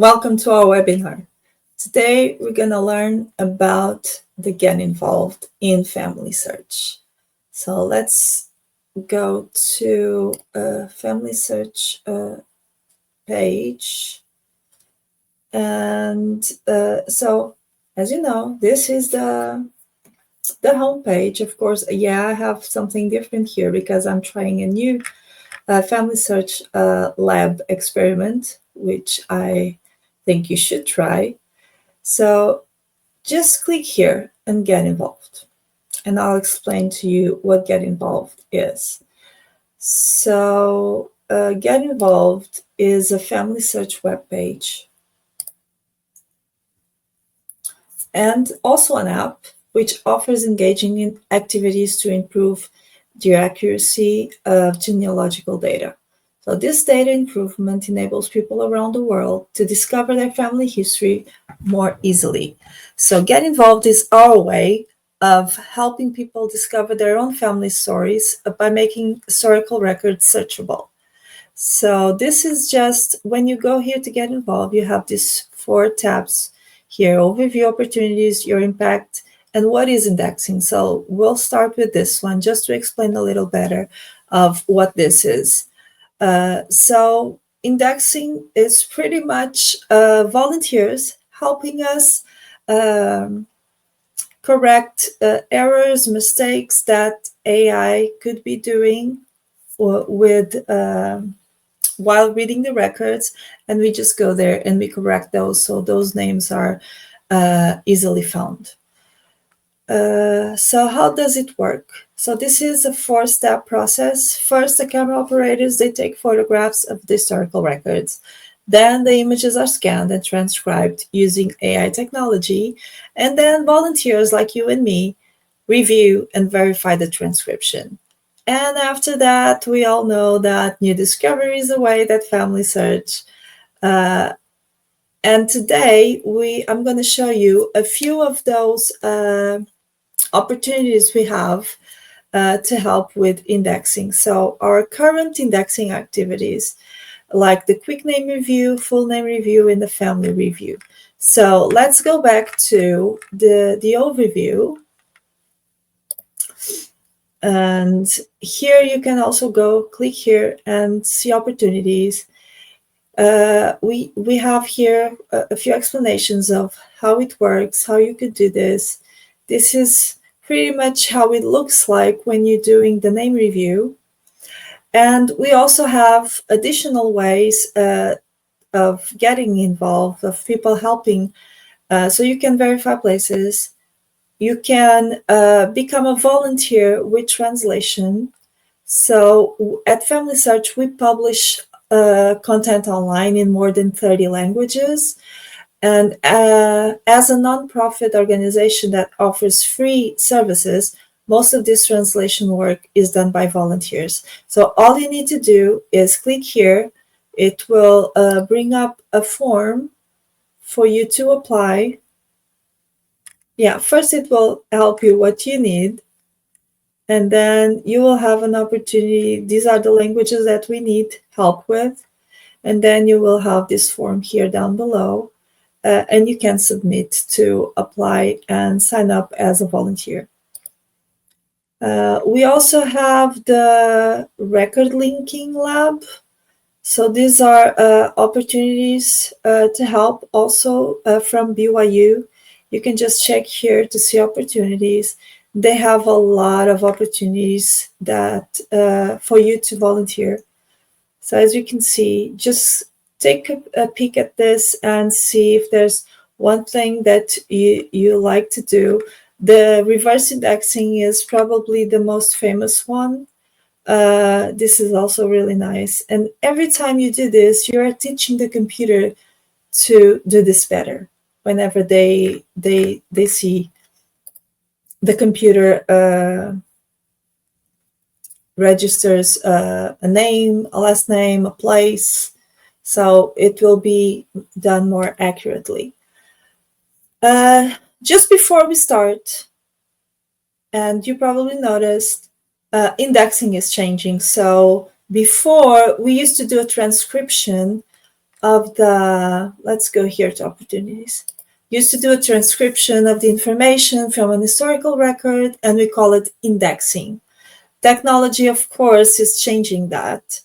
Welcome to our webinar. Today we're going to learn about the Get Involved in FamilySearch. So let's go to a FamilySearch page. And so, as you know, this is the home page. Of course, I have something different here because I'm trying a new FamilySearch lab experiment, which I think you should try. So just click here and get involved. And I'll explain to you what get involved is. So get involved is a FamilySearch webpage and also an app which offers engaging activities to improve the accuracy of genealogical data. So this data improvement enables people around the world to discover their family history more easily. So Get Involved is our way of helping people discover their own family stories by making historical records searchable. So this is just, when you go here to Get Involved, you have these 4 tabs here: overview, opportunities, your impact, and what is indexing. So we'll start with this one just to explain a little better of what this is. So indexing is pretty much volunteers helping us correct errors, mistakes that AI could be doing with while reading the records, and we just go there and we correct those so those names are easily found. So how does it work? So this is a 4-step process. First, the camera operators, they take photographs of the historical records. Then the images are scanned and transcribed using AI technology. And then volunteers like you and me review and verify the transcription. And after that, we all know that new discoveries await at FamilySearch. And today, I'm going to show you a few of those opportunities we have to help with indexing. So our current indexing activities, like the quick name review, full name review, and the family review. So let's go back to the overview. And here you can also click here and see opportunities. We have here a few explanations of how it works, how you could do this. This is pretty much how it looks like when you're doing the name review. And we also have additional ways of getting involved, of people helping. So you can verify places. You can become a volunteer with translation. So at FamilySearch, we publish content online in more than 30 languages. And as a nonprofit organization that offers free services, most of this translation work is done by volunteers. So all you need to do is click here. It will bring up a form for you to apply. Yeah, first it will help you what you need. And then you will have an opportunity. These are the languages that we need help with. And then you will have this form here down below. And you can submit to apply and sign up as a volunteer. We also have the record linking lab. So these are opportunities to help also from BYU. You can just check here to see opportunities. They have a lot of opportunities that for you to volunteer. So as you can see, just take a peek at this and see if there's one thing that you like to do. The reverse indexing is probably the most famous one. This is also really nice. And every time you do this, you are teaching the computer to do this better. Whenever they see the computer registers a name, a last name, a place, so it will be done more accurately. Just before we start, and you probably noticed, indexing is changing. So before, we used to do a transcription of the, let's go here to opportunities, used to do a transcription of the information from an historical record, and we call it indexing. Technology, of course, is changing that.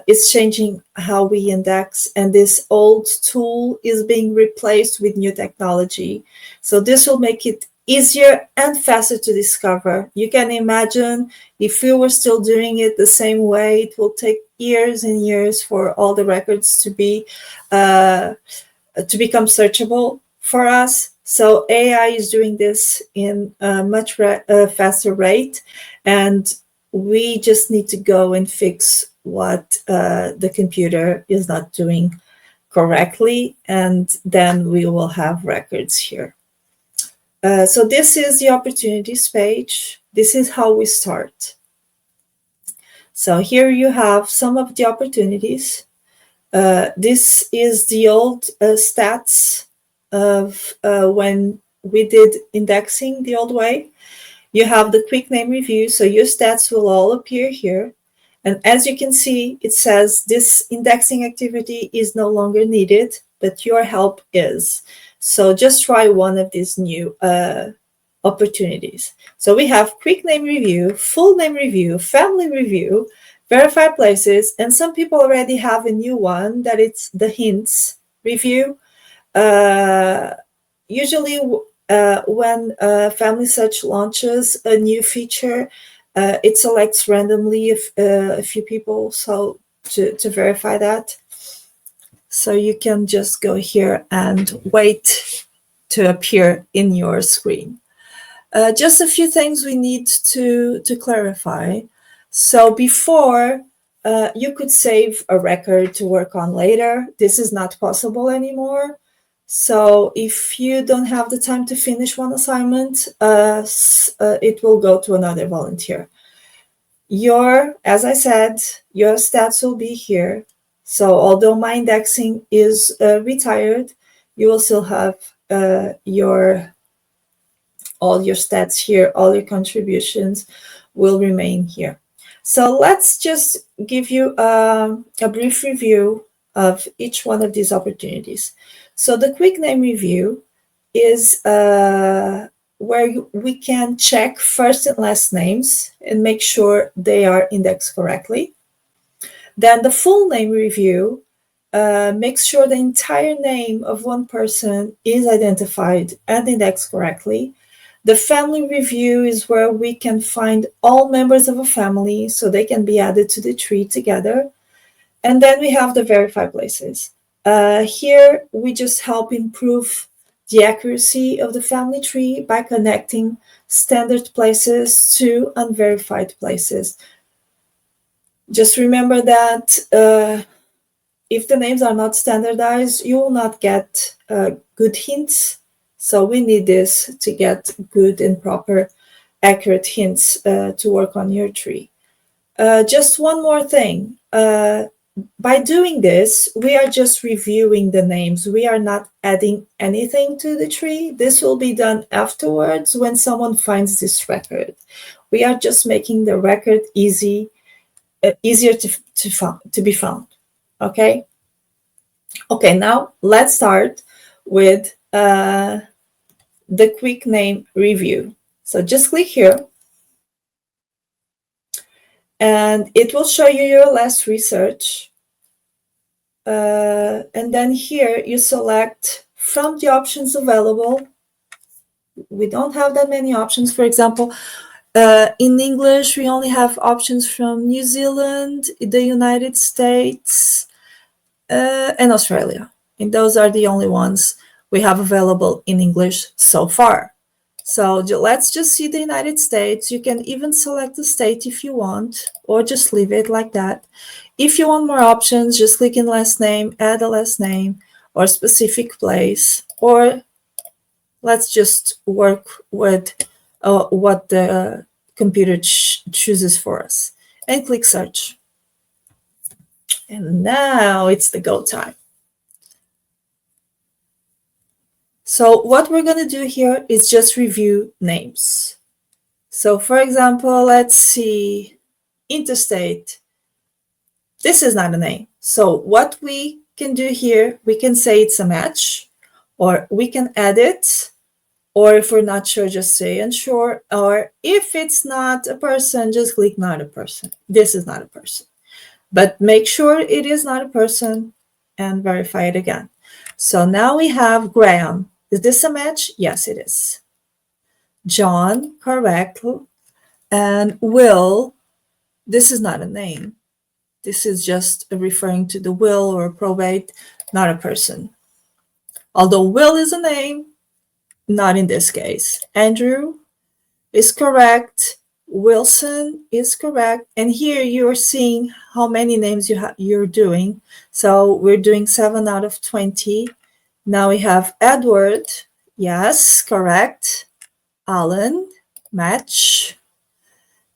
It's changing how we index, and this old tool is being replaced with new technology. So this will make it easier and faster to discover. You can imagine if we were still doing it the same way, it will take years and years for all the records to become searchable for us. So AI is doing this in a much faster rate, and we just need to go and fix what the computer is not doing correctly, and then we will have records here. So this is the opportunities page. This is how we start. So here you have some of the opportunities. This is the old stats of when we did indexing the old way. You have the quick name review, so your stats will all appear here. And as you can see, it says this indexing activity is no longer needed, but your help is. So just try one of these new opportunities. So we have quick name review, full name review, family review, verify places, and some people already have a new one that it's the hints review. Usually when FamilySearch launches a new feature, it selects randomly a few people so to verify that. So you can just go here and wait to appear in your screen. Just a few things we need to clarify. So before, you could save a record to work on later. This is not possible anymore. So if you don't have the time to finish one assignment, it will go to another volunteer. As I said, your stats will be here. So although my indexing is retired, you will still have all your stats here, all your contributions will remain here. So let's just give you a brief review of each one of these opportunities. So the quick name review is where we can check first and last names and make sure they are indexed correctly. Then the full name review makes sure the entire name of one person is identified and indexed correctly. The family review is where we can find all members of a family so they can be added to the tree together. And then we have the verify places. Here we just help improve the accuracy of the family tree by connecting standard places to unverified places. Just remember that if the names are not standardized, you will not get good hints. So we need this to get good and proper, accurate hints to work on your tree. Just one more thing. By doing this, we are just reviewing the names. We are not adding anything to the tree. This will be done afterwards when someone finds this record. We are just making the record easier to be found. Okay? Okay, now let's start with the quick name review. So just click here. And it will show you your last research. And then here you select from the options available. We don't have that many options. For example, in English, we only have options from New Zealand, the United States, and Australia. And those are the only ones we have available in English so far. So let's just see the United States. You can even select the state if you want, or just leave it like that. If you want more options, just click in last name, add a last name, or specific place, or let's just work with what the computer chooses for us. And click search. And now it's the go time. So what we're going to do here is just review names. So for example, let's see, interstate. This is not a name. So what we can do here, we can say it's a match, or we can edit, or if we're not sure, just say unsure, or if it's not a person, just click not a person. This is not a person. But make sure it is not a person and verify it again. So now we have Graham. Is this a match? Yes, it is. John, correct. And Will, this is not a name. This is just referring to the will or probate, not a person. Although Will is a name, not in this case. Andrew is correct. Wilson is correct. And here you're seeing how many names you're doing. So we're doing 7 out of 20. Now we have Edward. Yes, correct. Alan, match.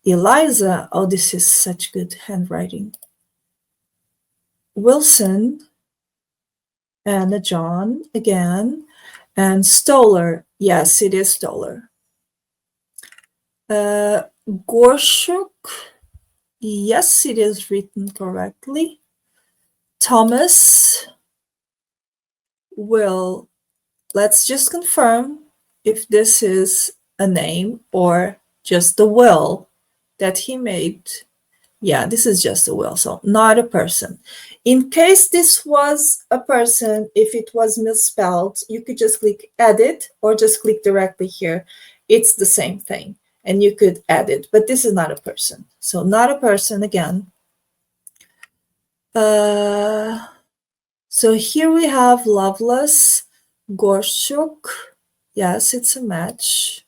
Eliza, oh, this is such good handwriting. Wilson, and John again. And Stoller, yes, it is Stoller. Gorshuk, yes, it is written correctly. Thomas, Will, let's just confirm if this is a name or just the will that he made. Yeah, this is just a will, so not a person. In case this was a person, if it was misspelled, you could just click edit or just click directly here. It's the same thing, and you could edit, but this is not a person. So not a person again. So here we have Loveless, Gorshuk. Yes, it's a match.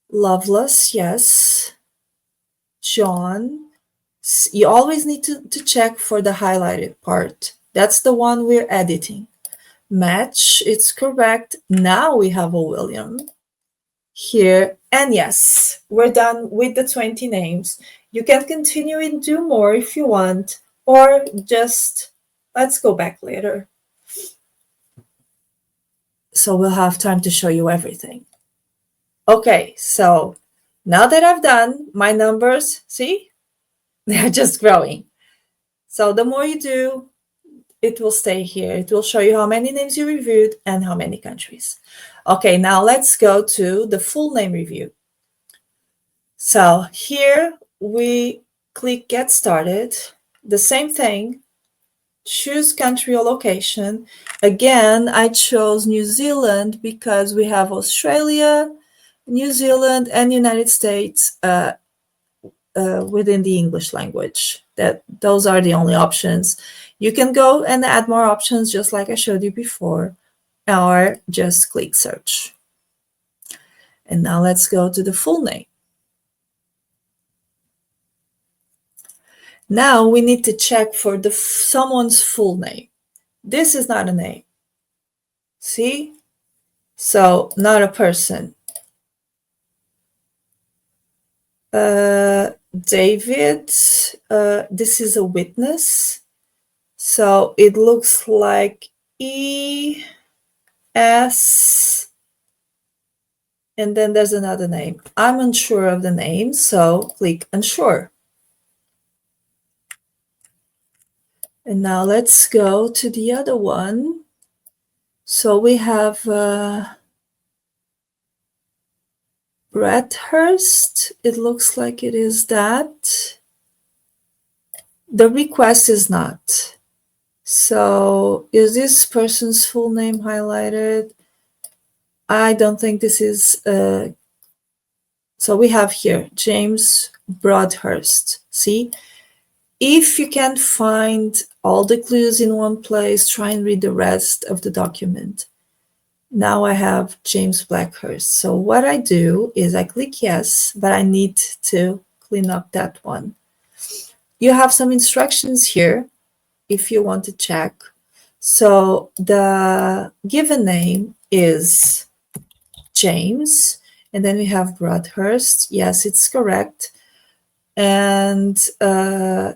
Loveless, yes. John. You always need to check for the highlighted part. That's the one we're editing. Match, it's correct. Now we have a William here. And yes, we're done with the 20 names. You can continue and do more if you want, or just let's go back later. So we'll have time to show you everything. Okay, so now that I've done my numbers, see? They're just growing. So the more you do, it will stay here. It will show you how many names you reviewed and how many countries. Okay, now let's go to the full name review. So here we click Get Started. The same thing. Choose country or location. Again, I chose New Zealand because we have Australia, New Zealand, and United States within the English language. Those are the only options. You can go and add more options just like I showed you before, or just click search. And now let's go to the full name. Now we need to check for someone's full name. This is not a name. See? So not a person. David, this is a witness. So it looks like E, S, and then there's another name. I'm unsure of the name, so click unsure. And now let's go to the other one. So we have Bradhurst. It looks like it is that. The request is not. So is this person's full name highlighted? I don't think this is. So we have here James Broadhurst. See? If you can't find all the clues in one place, try and read the rest of the document. Now I have James Blackhurst. So what I do is I click yes, but I need to clean up that one. You have some instructions here if you want to check. So the given name is James, and then we have Broadhurst. Yes, it's correct. And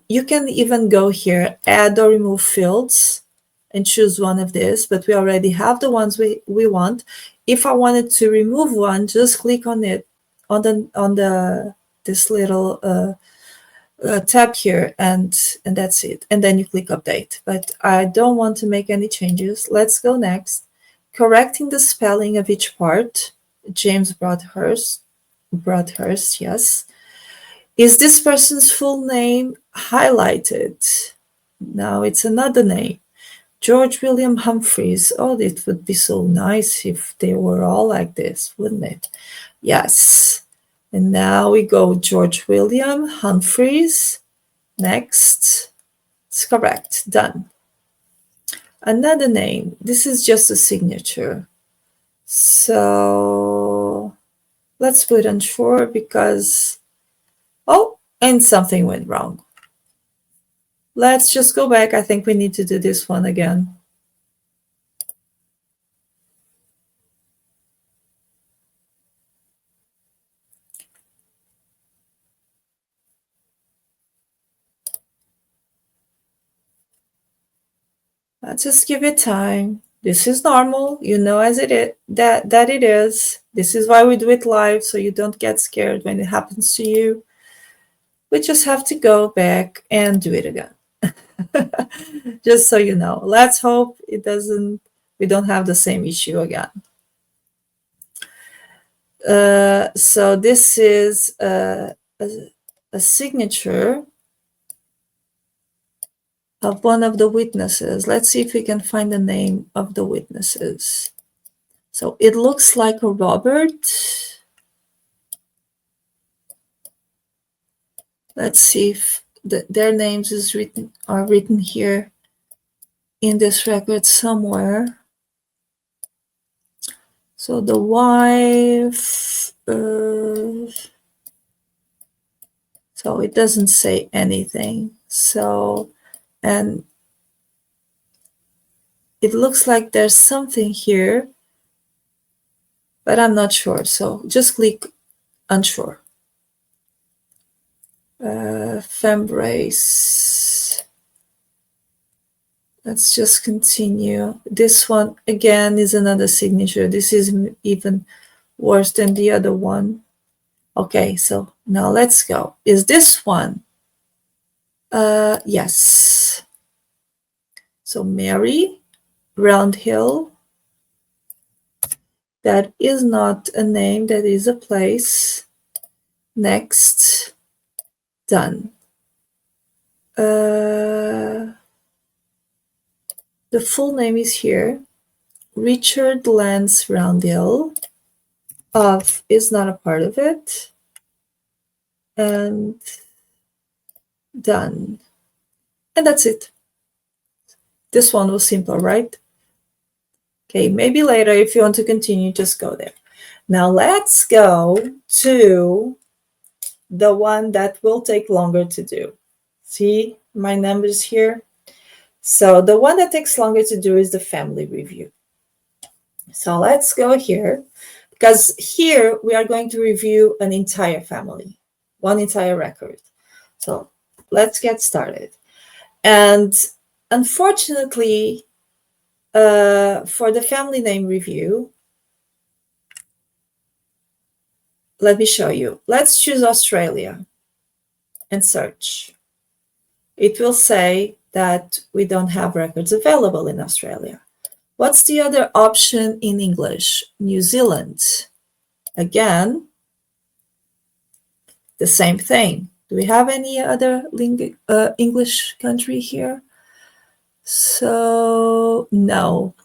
you can even go here, add or remove fields, and choose one of these, but we already have the ones we want. If I wanted to remove one, just click on it, on this little tab here, and that's it. And then you click update. But I don't want to make any changes. Let's go next. Correcting the spelling of each part. James Broadhurst, yes. Is this person's full name highlighted? Now it's another name. George William Humphreys. Oh, it would be so nice if they were all like this, wouldn't it? Yes. And now we go George William Humphreys. Next. It's correct. Done. Another name. This is just a signature. So let's put unsure because, oh, and something went wrong. Let's just go back. I think we need to do this one again. Let's just give it time. This is normal, you know, as it is that it is. This is why we do it live, so you don't get scared when it happens to you. We just have to go back and do it again. Just so you know. Let's hope we don't have the same issue again. So this is a signature of one of the witnesses. Let's see if we can find the name of the witnesses. So it looks like a Robert. Let's see if their names are written here in this record somewhere. So the wife, so it doesn't say anything. So, and it looks like there's something here, but I'm not sure. So just click unsure. Fembrace. Let's just continue. This one again is another signature. This is even worse than the other one. Okay, so now let's go. Is this one? Yes. So Mary Roundhill. That is not a name, that is a place. Next. Done. The full name is here. Richard Lance Roundhill. Of is not a part of it. And done. And that's it. This one was simple, right? Okay, maybe later if you want to continue, just go there. Now let's go to the one that will take longer to do. See my numbers here? So the one that takes longer to do is the family review. So let's go here, because here we are going to review an entire family, one entire record. So let's get started. And unfortunately, for the family name review, let me show you. Let's choose Australia and search. It will say that we don't have records available in Australia. What's the other option in English? New Zealand. Again, the same thing. Do we have any other English country here? So no.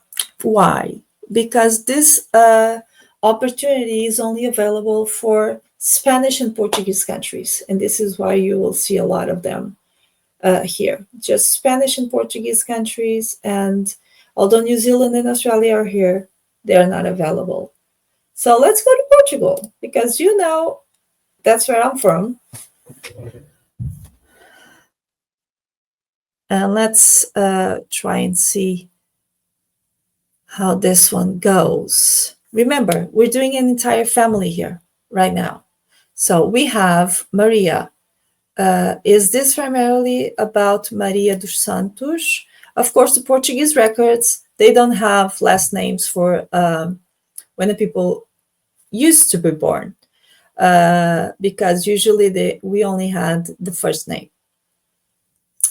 Why? Because this opportunity is only available for Spanish and Portuguese countries, and this is why you will see a lot of them here. Just Spanish and Portuguese countries, and although New Zealand and Australia are here, they are not available. So let's go to Portugal, because you know that's where I'm from. And let's try and see how this one goes. Remember, we're doing an entire family here right now. So we have Maria. Is this primarily about Maria dos Santos? Of course, the Portuguese records, they don't have last names for when the people used to be born. because usually we only had the first name.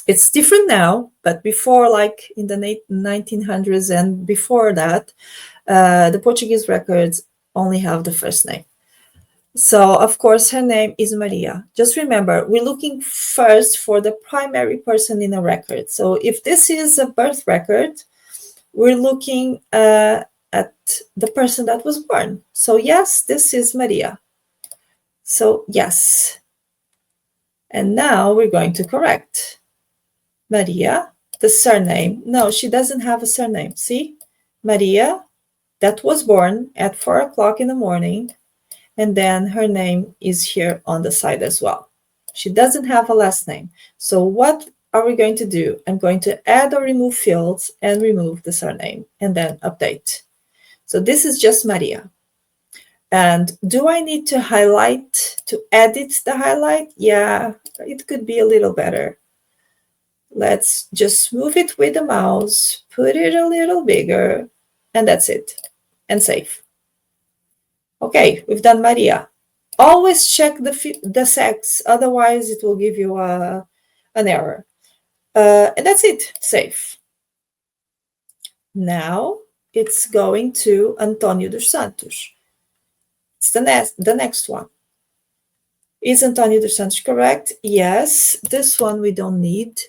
It's different now, but before, like in the 1900s and before that, the Portuguese records only have the first name. So, of course, her name is Maria. Just remember, we're looking first for the primary person in a record. So if this is a birth record, we're looking at the person that was born. So yes, this is Maria. So yes. And now we're going to correct. Maria, the surname. No, she doesn't have a surname. See? Maria, that was born at 4 o'clock in the morning. And then her name is here on the side as well. She doesn't have a last name. So what are we going to do? I'm going to add or remove fields and remove the surname and then update. So this is just Maria. And do I need to highlight, to edit the highlight? Yeah, it could be a little better. Let's just move it with the mouse, put it a little bigger, and that's it. And save. Okay, we've done Maria. Always check the sex, otherwise it will give you an error. And that's it, save. Now it's going to António dos Santos. It's the next one. Is António dos Santos correct? Yes, this one we don't need.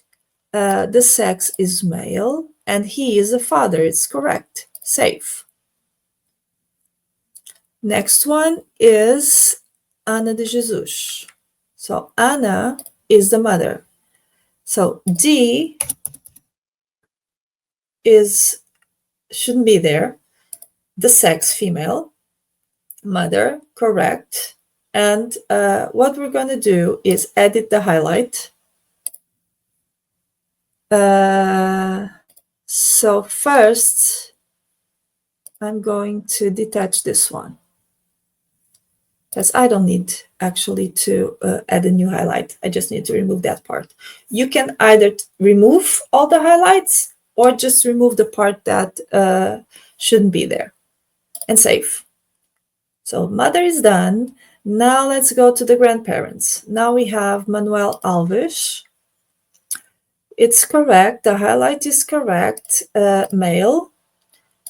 The sex is male and he is a father. It's correct. Save. Next one is Ana de Jesus. So Ana is the mother. So D shouldn't be there. The sex female, mother, correct. And what we're going to do is edit the highlight. So first, I'm going to detach this one, because I don't need actually to add a new highlight. I just need to remove that part. You can either remove all the highlights or just remove the part that shouldn't be there and save. So mother is done. Now let's go to the grandparents. Now we have Manuel Alves. It's correct. The highlight is correct. Male.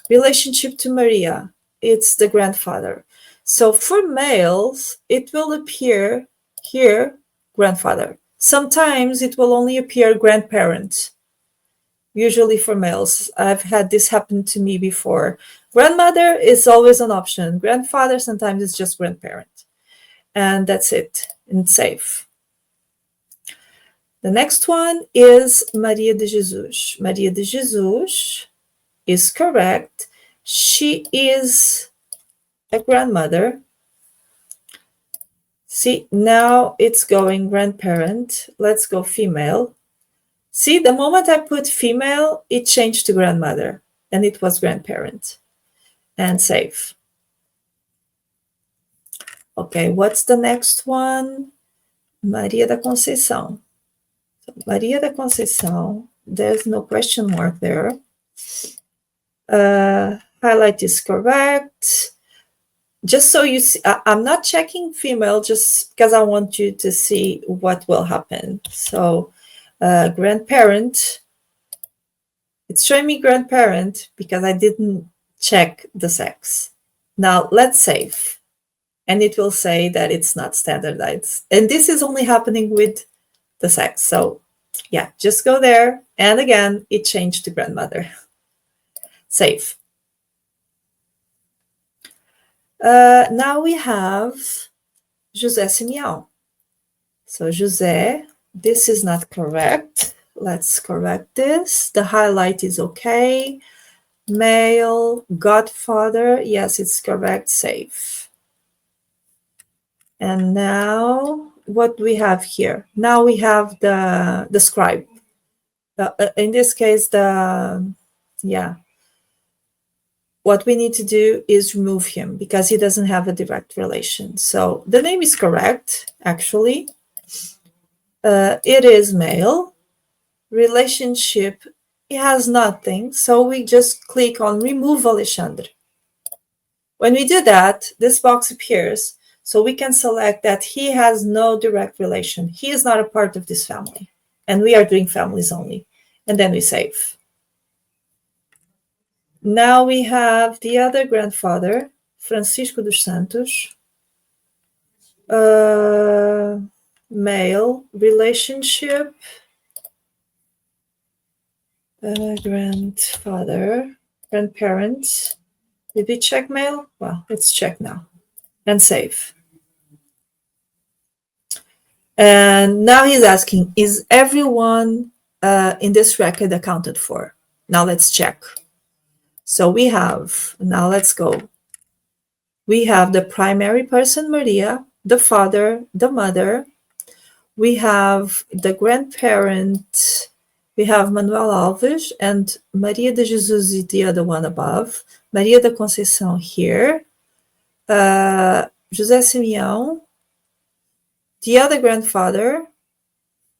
Relationship to Maria. It's the grandfather. So for males, it will appear here, grandfather. Sometimes it will only appear grandparent. Usually for males. I've had this happen to me before. Grandmother is always an option. Grandfather, sometimes it's just grandparent. And that's it. And save. The next one is Maria de Jesus. Maria de Jesus is correct. She is a grandmother. See, now it's going grandparent. Let's go female. See, the moment I put female, it changed to grandmother, and it was grandparent. And save. Okay, what's the next one? Maria da Conceição. So Maria da Conceição, there's no question mark there. Highlight is correct. Just so you see, I'm not checking female just because I want you to see what will happen. So grandparent, it's showing me grandparent because I didn't check the sex. Now let's save. And it will say that it's not standardized. And this is only happening with the sex. So yeah, just go there. And again, it changed to grandmother. Save. Now we have José Simeão. So José, this is not correct. Let's correct this. The highlight is okay. Male, godfather. Yes, it's correct. Save. And now what do we have here? Now we have the scribe. In this case, what we need to do is remove him because he doesn't have a direct relation. So the name is correct, actually. It is male. Relationship, it has nothing. So we just click on remove Alexandre. When we do that, this box appears. So we can select that he has no direct relation. He is not a part of this family. And we are doing families only. And then we save. Now we have the other grandfather, Francisco dos Santos. Male relationship. Grandfather, grandparents. Did we check male? Well, let's check now. And save. And now he's asking, is everyone in this record accounted for? Now let's check. So we have, now let's go. We have the primary person, Maria, the father, the mother. We have the grandparent. We have Manuel Alves and Maria de Jesus is the other one above. Maria da Conceição here. José Simeão, the other grandfather.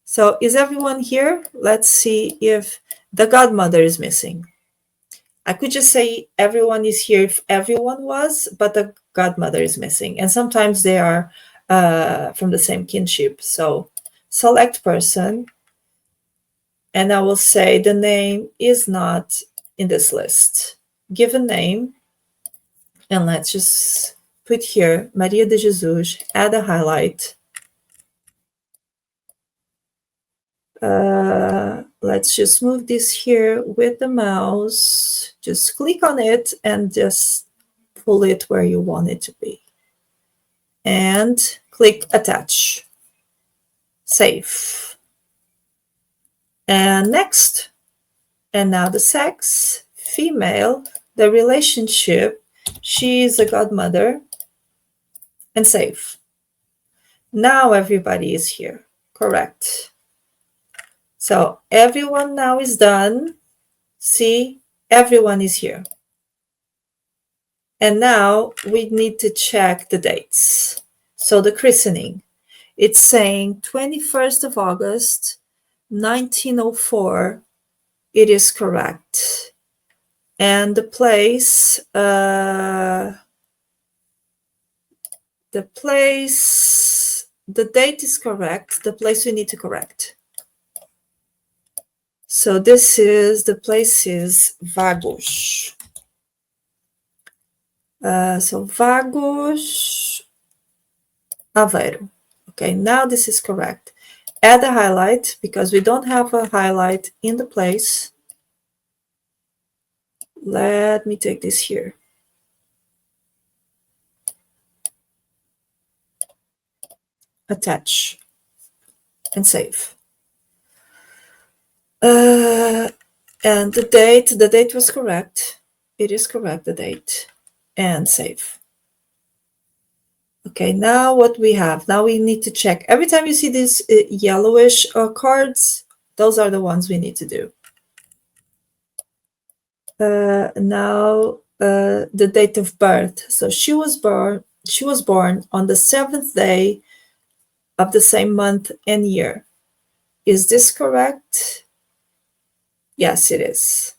So is everyone here? Let's see if the godmother is missing. I could just say everyone is here if everyone was, but the godmother is missing. And sometimes they are from the same kinship. So select person. And I will say the name is not in this list. Give a name. And let's just put here Maria de Jesus, add a highlight. Let's just move this here with the mouse. Just click on it and just pull it where you want it to be. And click attach. Save. And next. And now the sex, female, the relationship, she is a godmother. And save. Now everybody is here. Correct. So everyone now is done. See, everyone is here. And now we need to check the dates. So the christening, it's saying 21st of August, 1904. It is correct. And the place, the date is correct. The place we need to correct. So this is, the place is Vagos. So Vagos, Aveiro. Okay, now this is correct. Add a highlight because we don't have a highlight in the place. Let me take this here. Attach and save. And the date was correct. It is correct, the date. And save. Okay, now what we have, now we need to check. Every time you see these yellowish cards, those are the ones we need to do. Now the date of birth. So she was born on the 7th day of the same month and year. Is this correct? Yes, it is.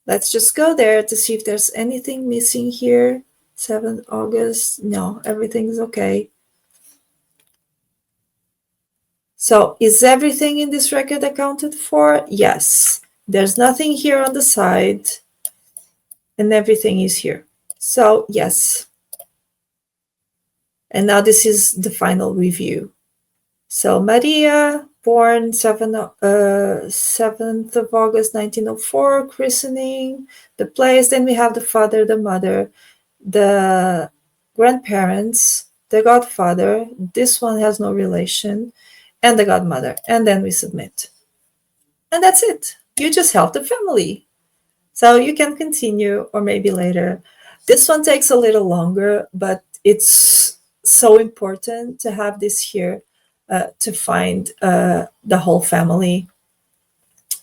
Let's just go there to see if there's anything missing here. 7th August. No, everything is okay. So is everything in this record accounted for? Yes. There's nothing here on the side. And everything is here. So yes. And now this is the final review. So Maria, born 7th of August 1904, christening, the place. Then we have the father, the mother, the grandparents, the godfather. This one has no relation, and the godmother. And then we submit. And that's it. You just help the family. So you can continue or maybe later. This one takes a little longer, but it's so important to have this here to find the whole family.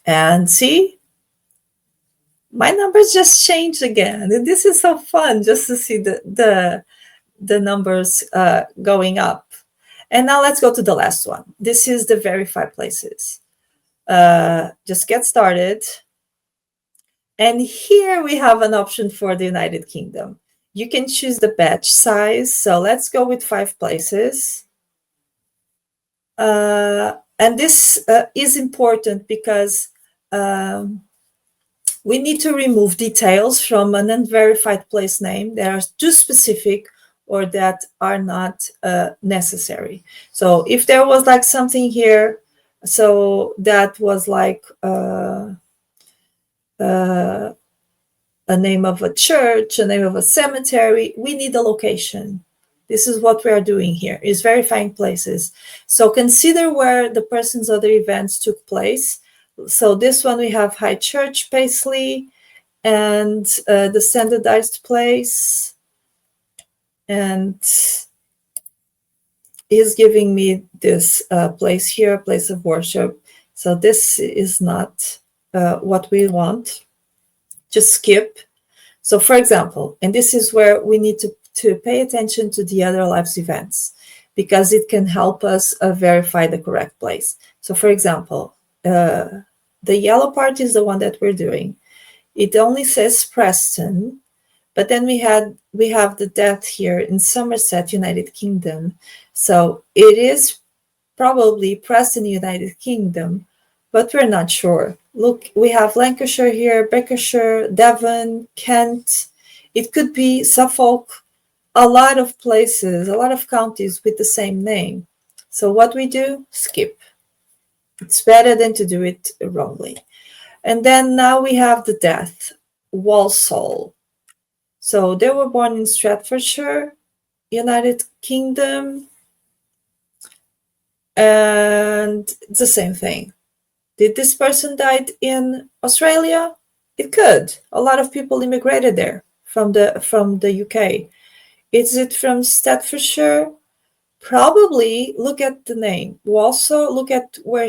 And see, my numbers just changed again. And this is so fun just to see the numbers going up. And now let's go to the last one. This is the verify places. Just get started. And here we have an option for the United Kingdom. You can choose the batch size. So let's go with 5 places. And this is important because we need to remove details from an unverified place name that are too specific or that are not necessary. So if there was like something here, so that was like a name of a church, a name of a cemetery, we need a location. This is what we are doing here, is verifying places. So consider where the person's other events took place. So this one we have High Church, Paisley, and the standardized place. And he's giving me this place here, place of worship. So this is not what we want. Just skip. So for example, and this is where we need to pay attention to the other lives events, because it can help us verify the correct place. So for example, the yellow part is the one that we're doing. It only says Preston, but then we have the death here in Somerset, United Kingdom. So it is probably Preston, United Kingdom, but we're not sure. Look, we have Lancashire here, Berkshire, Devon, Kent. It could be Suffolk, a lot of places, a lot of counties with the same name. So what we do, skip. It's better than to do it wrongly. And then now we have the death, Walsall. So they were born in Staffordshire, United Kingdom, and it's the same thing. Did this person died in Australia? It could. A lot of people immigrated there from the UK. Is it from Staffordshire? Probably. Look at the name. Also, look at where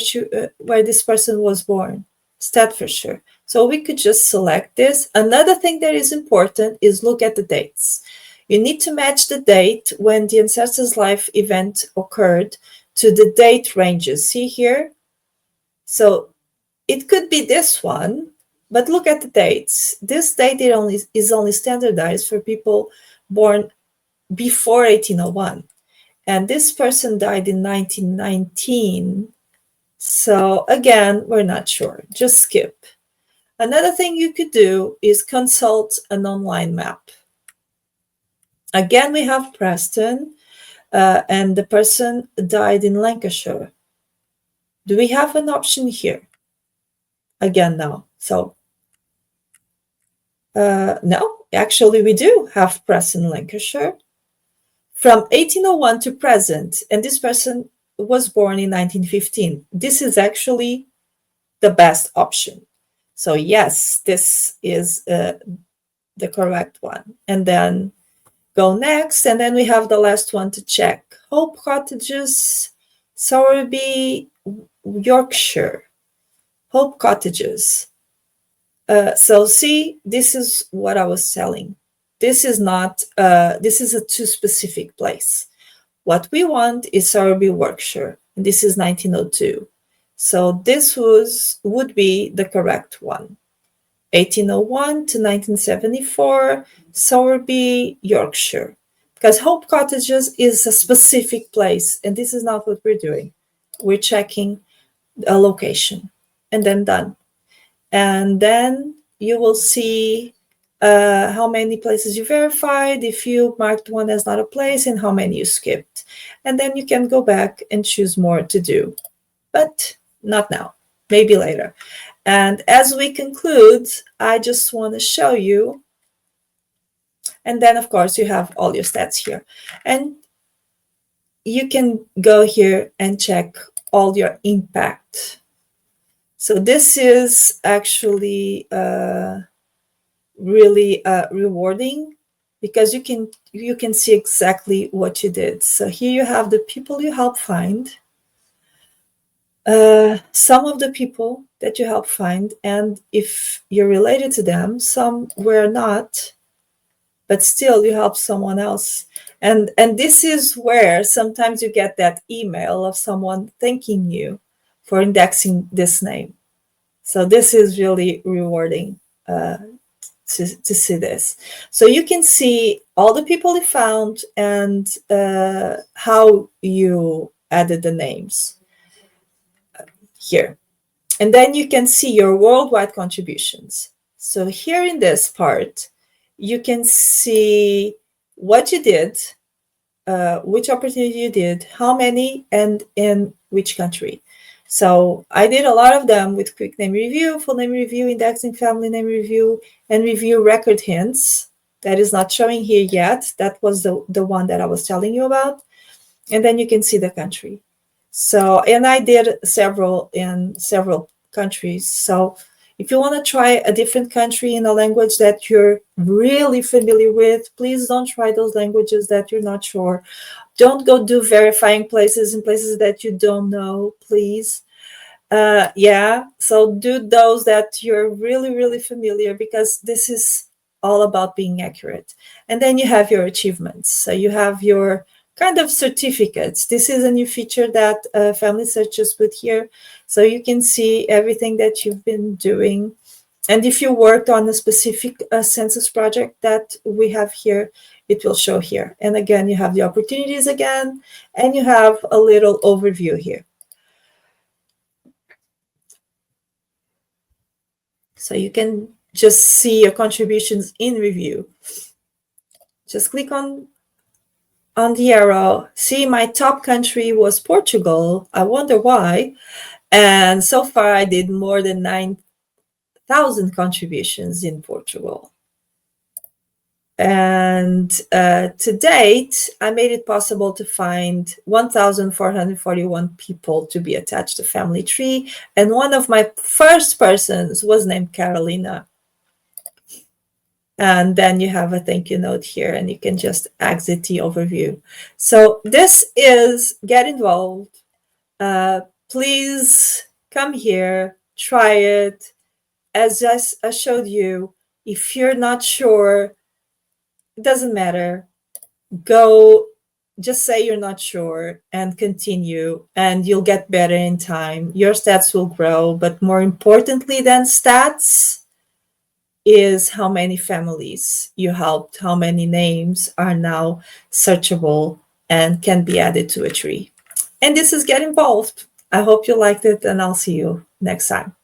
this person was born, Staffordshire. So we could just select this. Another thing that is important is look at the dates. You need to match the date when the ancestor's life event occurred to the date ranges. See here? So it could be this one, but look at the dates. This date is only standardized for people born before 1801. And this person died in 1919. So again, we're not sure. Just skip. Another thing you could do is consult an online map. Again, we have Preston, and the person died in Lancashire. Do we have an option here? Again, no. So no, actually we do have Preston, Lancashire from 1801 to present, and this person was born in 1915. This is actually the best option. So yes, this is the correct one. And then go next, and then we have the last one to check. Hope Cottages, Sowerby, Yorkshire. Hope Cottages. So see, this is what I was telling. This is not, this is a too specific place. What we want is Sowerby, Yorkshire, and this is 1902. So this would be the correct one. 1801 to 1974, Sowerby, Yorkshire. Because Hope Cottages is a specific place, and this is not what we're doing. We're checking a location, and then done. And then you will see how many places you verified, if you marked one as not a place, and how many you skipped. And then you can go back and choose more to do. But not now, maybe later. And as we conclude, I just want to show you, and then of course you have all your stats here. And you can go here and check all your impact. So this is actually really rewarding, because you can see exactly what you did. So here you have the people you help find, some of the people that you help find, and if you're related to them, some were not, but still you help someone else. And this is where sometimes you get that email of someone thanking you for indexing this name. So this is really rewarding. to see this. So you can see all the people you found and how you added the names here. And then you can see your worldwide contributions. So here in this part, you can see what you did, which opportunity you did, how many, and in which country. So I did a lot of them with quick name review, full name review, indexing, family name review, and review record hints. That is not showing here yet. That was the one that I was telling you about. And then you can see the country. So, and I did several in several countries. So if you want to try a different country in a language that you're really familiar with, please don't try those languages that you're not sure. Don't go do verifying places in places that you don't know, please. So do those that you're really, really familiar, because this is all about being accurate. And then you have your achievements. So you have your kind of certificates. This is a new feature that FamilySearch just put here. So you can see everything that you've been doing. And if you worked on a specific census project that we have here, it will show here. And again, you have the opportunities again, and you have a little overview here. So you can just see your contributions in review. Just click on the arrow. See, my top country was Portugal. I wonder why. And so far, I did more than 9,000 contributions in Portugal. And to date, I made it possible to find 1,441 people to be attached to Family Tree. And one of my first persons was named Carolina. And then you have a thank you note here, and you can just exit the overview. So this is Get Involved. Please come here, try it. As I showed you, if you're not sure, it doesn't matter. Go, just say you're not sure and continue, and you'll get better in time. Your stats will grow, but more importantly than stats is how many families you helped, how many names are now searchable and can be added to a tree. And this is Get Involved. I hope you liked it, and I'll see you next time.